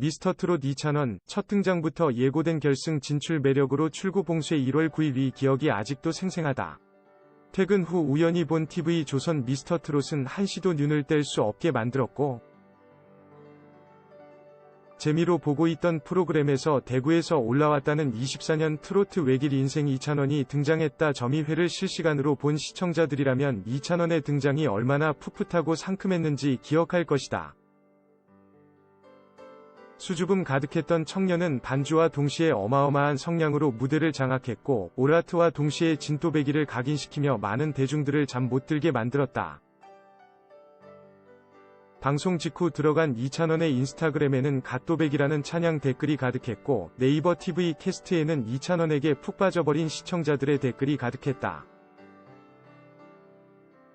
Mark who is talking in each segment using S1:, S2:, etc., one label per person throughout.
S1: 미스터트롯 이찬원, 첫 등장부터 예고된 결승 진출 매력으로 출구 봉쇄 1월 9일 이 기억이 아직도 생생하다. 퇴근 후 우연히 본 TV 조선 미스터트롯은 한시도 눈을 뗄 수 없게 만들었고, 재미로 보고 있던 프로그램에서 대구에서 올라왔다는 24년 트로트 외길 인생 이찬원이 등장했다. 점의회를 실시간으로 본 시청자들이라면 이찬원의 등장이 얼마나 풋풋하고 상큼했는지 기억할 것이다. 수줍음 가득했던 청년은 반주와 동시에 어마어마한 성량으로 무대를 장악했고, 오라트와 동시에 진또배기를 각인시키며 많은 대중들을 잠 못 들게 만들었다. 방송 직후 들어간 이찬원의 인스타그램에는 갓도배기라는 찬양 댓글이 가득했고, 네이버 TV 캐스트에는 이찬원에게 푹 빠져버린 시청자들의 댓글이 가득했다.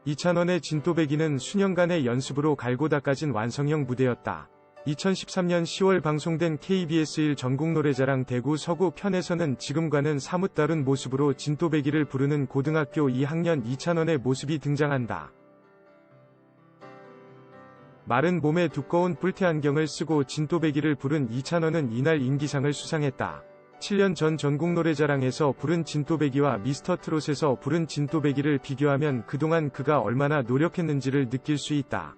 S1: 이찬원의 진또배기는 수년간의 연습으로 갈고 닦아진 완성형 무대였다. 2013년 10월 방송된 KBS 1 전국노래자랑 대구 서구 편에서는 지금과는 사뭇 다른 모습으로 진또배기를 부르는 고등학교 2학년 이찬원의 모습이 등장한다. 마른 몸에 두꺼운 뿔테 안경을 쓰고 진또배기를 부른 이찬원은 이날 인기상을 수상했다. 7년 전 전국노래자랑에서 부른 진또배기와 미스터트롯에서 부른 진또배기를 비교하면 그동안 그가 얼마나 노력했는지를 느낄 수 있다.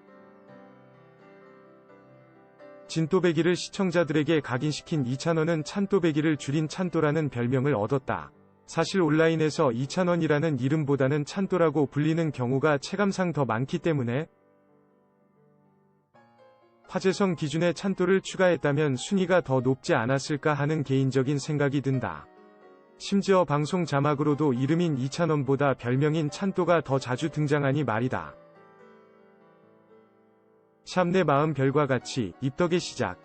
S1: 진또배기를 시청자들에게 각인시킨 이찬원은 찬또배기를 줄인 찬또라는 별명을 얻었다. 사실 온라인에서 이찬원이라는 이름보다는 찬또라고 불리는 경우가 체감상 더 많기 때문에 화제성 기준에 찬또를 추가했다면 순위가 더 높지 않았을까 하는 개인적인 생각이 든다. 심지어 방송 자막으로도 이름인 이찬원보다 별명인 찬또가 더 자주 등장하니 말이다. 샵 내 마음 별과 같이 입덕의 시작.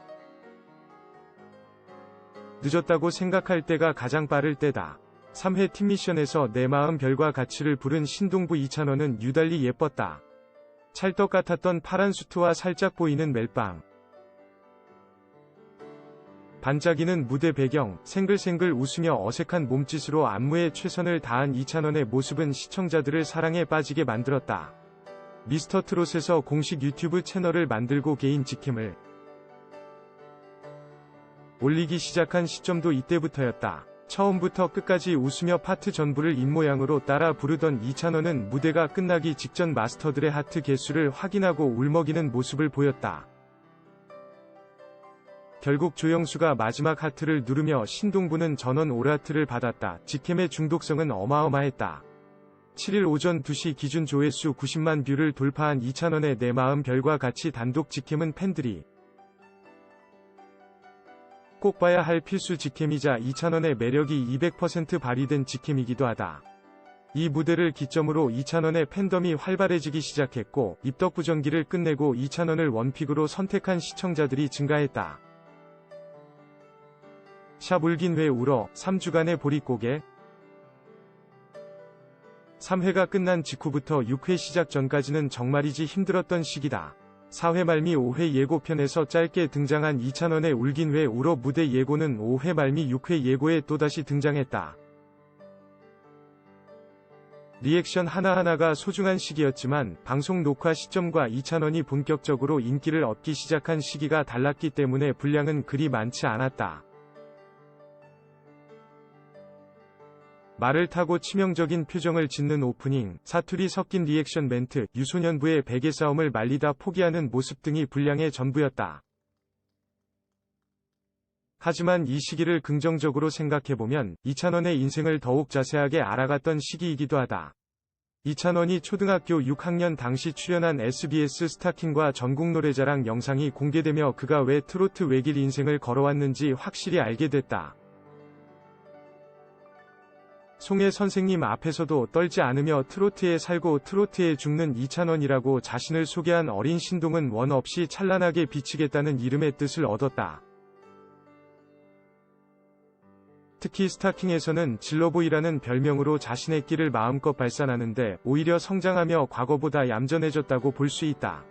S1: 늦었다고 생각할 때가 가장 빠를 때다. 3회 팀미션에서 내 마음 별과 같이를 부른 신동부 이찬원은 유달리 예뻤다. 찰떡 같았던 파란 수트와 살짝 보이는 멜빵, 반짝이는 무대 배경, 생글생글 웃으며 어색한 몸짓으로 안무에 최선을 다한 이찬원의 모습은 시청자들을 사랑에 빠지게 만들었다. 미스터트롯에서 공식 유튜브 채널을 만들고 개인 직캠을 올리기 시작한 시점도 이때부터였다. 처음부터 끝까지 웃으며 파트 전부를 입모양으로 따라 부르던 이찬원은 무대가 끝나기 직전 마스터들의 하트 개수를 확인하고 울먹이는 모습을 보였다. 결국 조영수가 마지막 하트를 누르며 신동부는 전원 오라트를 받았다. 직캠의 중독성은 어마어마했다. 7일 오전 2시 기준 조회수 90만 뷰를 돌파한 이찬원의 내 마음 별과 같이 단독 직캠은 팬들이 꼭 봐야 할 필수 직캠이자 이찬원의 매력이 200% 발휘된 직캠이기도 하다. 이 무대를 기점으로 이찬원의 팬덤이 활발해지기 시작했고, 입덕부전기를 끝내고 이찬원을 원픽으로 선택한 시청자들이 증가했다. 샵 울긴 왜 울어 3주간의 보릿고개. 3회가 끝난 직후부터 6회 시작 전까지는 정말이지 힘들었던 시기다. 4회 말미 5회 예고편에서 짧게 등장한 이찬원의 울긴 왜 울어 무대 예고는 5회 말미 6회 예고에 또다시 등장했다. 리액션 하나하나가 소중한 시기였지만 방송 녹화 시점과 이찬원이 본격적으로 인기를 얻기 시작한 시기가 달랐기 때문에 분량은 그리 많지 않았다. 말을 타고 치명적인 표정을 짓는 오프닝, 사투리 섞인 리액션 멘트, 유소년부의 베개 싸움을 말리다 포기하는 모습 등이 분량의 전부였다. 하지만 이 시기를 긍정적으로 생각해보면 이찬원의 인생을 더욱 자세하게 알아갔던 시기이기도 하다. 이찬원이 초등학교 6학년 당시 출연한 SBS 스타킹과 전국노래자랑 영상이 공개되며 그가 왜 트로트 외길 인생을 걸어왔는지 확실히 알게 됐다. 송혜 선생님 앞에서도 떨지 않으며 트로트에 살고 트로트에 죽는 이찬원이라고 자신을 소개한 어린 신동은 원 없이 찬란하게 비치겠다는 이름의 뜻을 얻었다. 특히 스타킹에서는 질러보이라는 별명으로 자신의 끼를 마음껏 발산하는데 오히려 성장하며 과거보다 얌전해졌다고 볼 수 있다.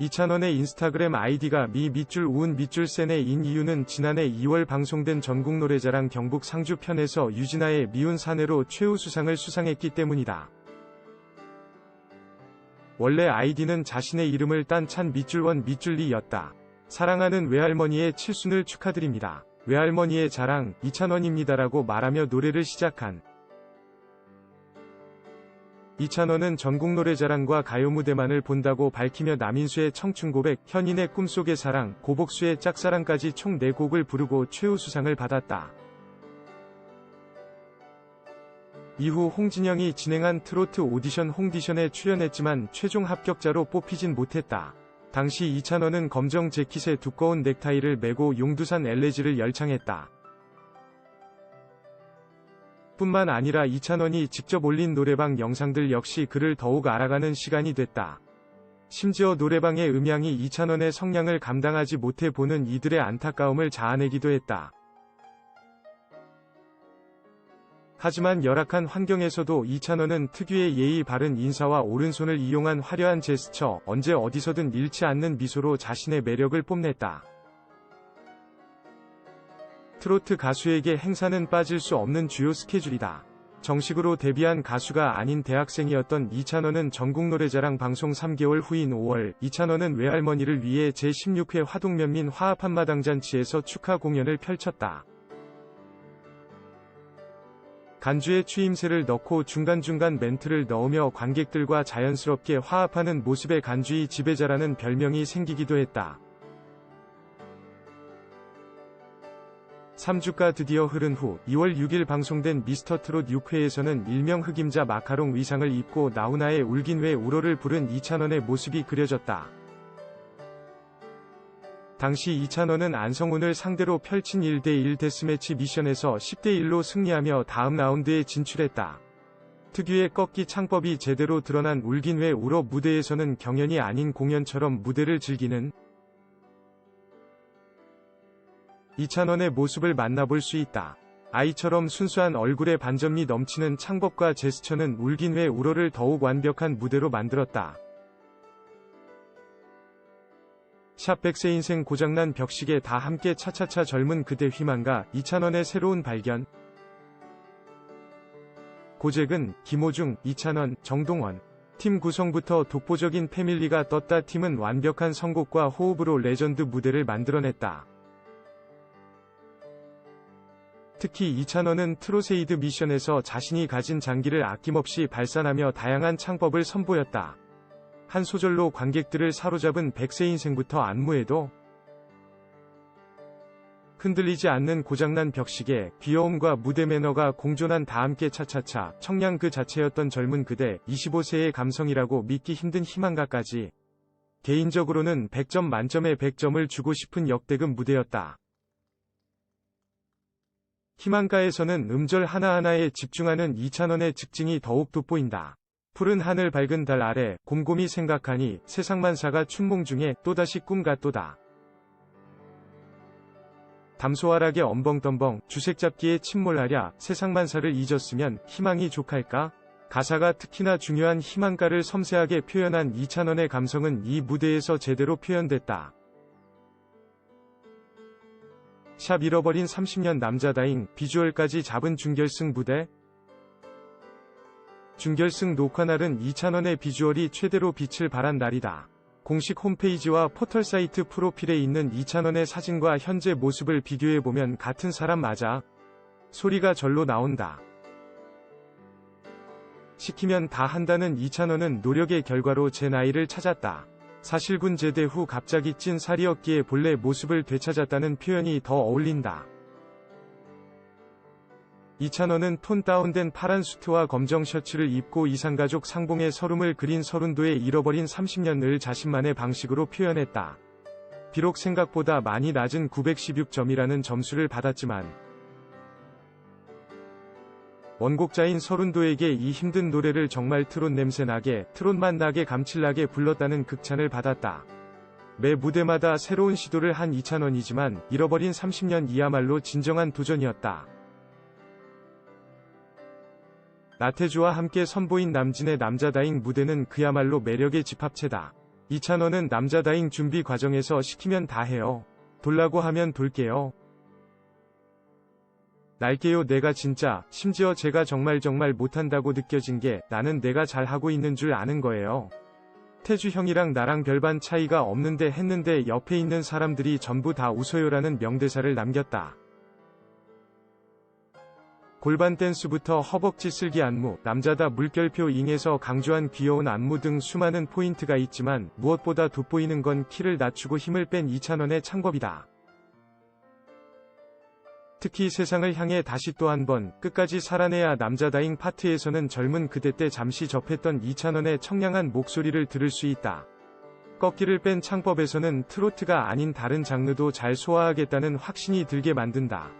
S1: 이찬원의 인스타그램 아이디가 미 밑줄 우은 밑줄 센의 이유는 지난해 2월 방송된 전국노래자랑 경북 상주 편에서 유진아의 미운 사내로 최우수상을 수상했기 때문이다. 원래 아이디는 자신의 이름을 딴 찬 밑줄원 밑줄리였다. 사랑하는 외할머니의 칠순을 축하드립니다. 외할머니의 자랑 이찬원입니다라고 말하며 노래를 시작한 이찬원은 전국 노래자랑과 가요 무대만을 본다고 밝히며 남인수의 청춘고백, 현인의 꿈속의 사랑, 고복수의 짝사랑까지 총 4곡을 부르고 최우수상을 받았다. 이후 홍진영이 진행한 트로트 오디션 홍디션에 출연했지만 최종 합격자로 뽑히진 못했다. 당시 이찬원은 검정 재킷에 두꺼운 넥타이를 메고 용두산 엘레지를 열창했다. 뿐만 아니라 이찬원이 직접 올린 노래방 영상들 역시 그를 더욱 알아가는 시간이 됐다. 심지어 노래방의 음향이 이찬원의 성량을 감당하지 못해 보는 이들의 안타까움을 자아내기도 했다. 하지만 열악한 환경에서도 이찬원은 특유의 예의 바른 인사와 오른손을 이용한 화려한 제스처, 언제 어디서든 잃지 않는 미소로 자신의 매력을 뽐냈다. 트로트 가수에게 행사는 빠질 수 없는 주요 스케줄이다. 정식으로 데뷔한 가수가 아닌 대학생이었던 이찬원은 전국노래자랑 방송 3개월 후인 5월, 이찬원은 외할머니를 위해 제16회 화동면민 화합 한마당잔치에서 축하 공연을 펼쳤다. 간주에 추임새를 넣고 중간중간 멘트를 넣으며 관객들과 자연스럽게 화합하는 모습에 간주의 지배자라는 별명이 생기기도 했다. 3주가 드디어 흐른 후 2월 6일 방송된 미스터트롯 6회에서는 일명 흑임자 마카롱 의상을 입고 나훈아의 울긴 왜 울어를 부른 이찬원의 모습이 그려졌다. 당시 이찬원은 안성훈을 상대로 펼친 1대1 데스매치 미션에서 10대1로 승리하며 다음 라운드에 진출했다. 특유의 꺾기 창법이 제대로 드러난 울긴 왜 울어 무대에서는 경연이 아닌 공연처럼 무대를 즐기는 이찬원의 모습을 만나볼 수 있다. 아이처럼 순수한 얼굴에 반전미 넘치는 창법과 제스처는 울긴 왜 울어를 더욱 완벽한 무대로 만들었다. 샵 100세 인생 고장난 벽시계 다 함께 차차차 젊은 그대 희망가 이찬원의 새로운 발견. 고잭은 김호중, 이찬원, 정동원. 팀 구성부터 독보적인 패밀리가 떴다. 팀은 완벽한 선곡과 호흡으로 레전드 무대를 만들어냈다. 특히 이찬원은 트롯에이드 미션에서 자신이 가진 장기를 아낌없이 발산하며 다양한 창법을 선보였다. 한 소절로 관객들을 사로잡은 100세 인생부터 안무에도 흔들리지 않는 고장난 벽시계, 귀여움과 무대 매너가 공존한 다 함께 차차차, 청량 그 자체였던 젊은 그대, 25세의 감성이라고 믿기 힘든 희망가까지. 개인적으로는 100점 만점에 100점을 주고 싶은 역대급 무대였다. 희망가에서는 음절 하나하나에 집중하는 이찬원의 직징이 더욱 돋보인다. 푸른 하늘 밝은 달 아래 곰곰이 생각하니 세상만사가 춘몽 중에 또다시 꿈 같도다. 담소하락에 엄벙덤벙 주색잡기에 침몰하랴 세상만사를 잊었으면 희망이 족할까? 가사가 특히나 중요한 희망가를 섬세하게 표현한 이찬원의 감성은 이 무대에서 제대로 표현됐다. 샵 잃어버린 30년 남자다잉 비주얼까지 잡은 준결승 무대. 준결승 녹화날은 이찬원의 비주얼이 최대로 빛을 발한 날이다. 공식 홈페이지와 포털 사이트 프로필에 있는 이찬원의 사진과 현재 모습을 비교해보면 같은 사람 맞아? 소리가 절로 나온다. 시키면 다 한다는 이찬원은 노력의 결과로 제 나이를 찾았다. 사실군 제대 후 갑자기 찐 살이었기에 본래 모습을 되찾았다는 표현이 더 어울린다. 이찬원은 톤 다운된 파란 수트와 검정 셔츠를 입고 이산가족 상봉의 서름을 그린 서른도의 잃어버린 30년을 자신만의 방식으로 표현했다. 비록 생각보다 많이 낮은 916점이라는 점수를 받았지만 원곡자인 서른도에게 이 힘든 노래를 정말 트롯 냄새나게, 트롯맛 나게 감칠나게 불렀다는 극찬을 받았다. 매 무대마다 새로운 시도를 한 이찬원이지만 잃어버린 30년 이야말로 진정한 도전이었다. 나태주와 함께 선보인 남진의 남자다잉 무대는 그야말로 매력의 집합체다. 이찬원은 남자다잉 준비 과정에서 시키면 다 해요. 돌라고 하면 돌게요. 날게요 내가 진짜, 심지어 제가 정말 못한다고 느껴진 게 나는 내가 잘하고 있는 줄 아는 거예요. 태주 형이랑 나랑 별반 차이가 없는데 했는데 옆에 있는 사람들이 전부 다 웃어요라는 명대사를 남겼다. 골반 댄스부터 허벅지 쓸기 안무, 남자다 물결표 잉에서 강조한 귀여운 안무 등 수많은 포인트가 있지만 무엇보다 돋보이는 건 키를 낮추고 힘을 뺀 이찬원의 창법이다. 특히 세상을 향해 다시 또 한 번 끝까지 살아내야 남자다잉 파트에서는 젊은 그대 때 잠시 접했던 이찬원의 청량한 목소리를 들을 수 있다. 꺾기를 뺀 창법에서는 트로트가 아닌 다른 장르도 잘 소화하겠다는 확신이 들게 만든다.